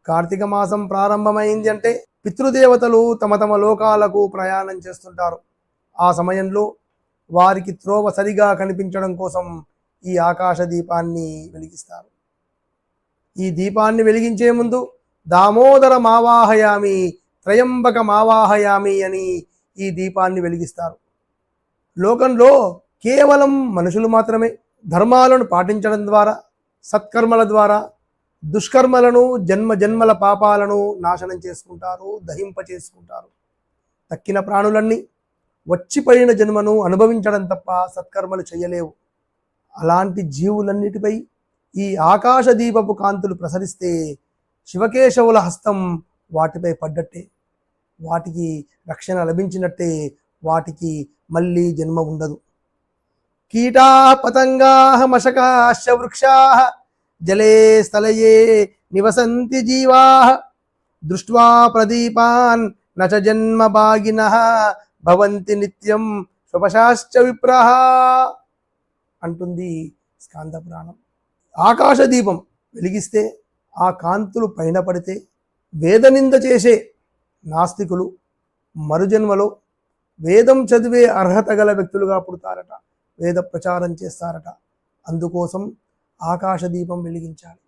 కార్తీక మాసం ప్రారంభమైంది అంటే పితృదేవతలు తమ తమ లోకాలకు ప్రయాణం చేస్తుంటారు. ఆ సమయంలో వారికి త్రోవ సరిగా కనిపించడం కోసం ఈ ఆకాశ దీపాన్ని వెలిగిస్తారు. ఈ దీపాన్ని వెలిగించే ముందు దామోదర మావాహయామి, త్రయంబక మావాహయామి అని ఈ దీపాన్ని వెలిగిస్తారు. లోకంలో కేవలం మనుషులు మాత్రమే ధర్మాలను పాటించడం ద్వారా, సత్కర్మల ద్వారా దుష్కర్మలను, జన్మ జన్మల పాపాలను నాశనం చేసుకుంటారు, దహింప చేసుకుంటారు. తక్కిన ప్రాణులన్నీ వచ్చిపోయిన జన్మను అనుభవించడం తప్ప సత్కర్మలు చేయలేవు. అలాంటి జీవులన్నిటిపై ఈ ఆకాశ దీపపు కాంతులు ప్రసరిస్తే శివకేశవుల హస్తం వాటిపై పడ్డట్టే, వాటికి రక్షణ లభించినట్టే, వాటికి మళ్ళీ జన్మ ఉండదు. కీటా పతంగా మశకాశ్చ వృక్షా జలే స్థలయే నివసంతి జీవా దృష్ట్వా ప్రదీపాన్ నచ జన్మ భాగినః భవంతి నిత్యం స్వపశాశ్చ విప్రః అంటుంది స్కాంద పురాణం. ఆకాశ దీపం వెలిగిస్తే ఆ కాంతులు పైన పడితే వేదనింద చేసే నాస్తికులు మరుజన్మలో వేదం చదివే అర్హత గల వ్యక్తులుగా పుడతారట, వేద ప్రచారం చేస్తారట. అందుకోసం ఆకాశ దీపం వెలిగించాలి.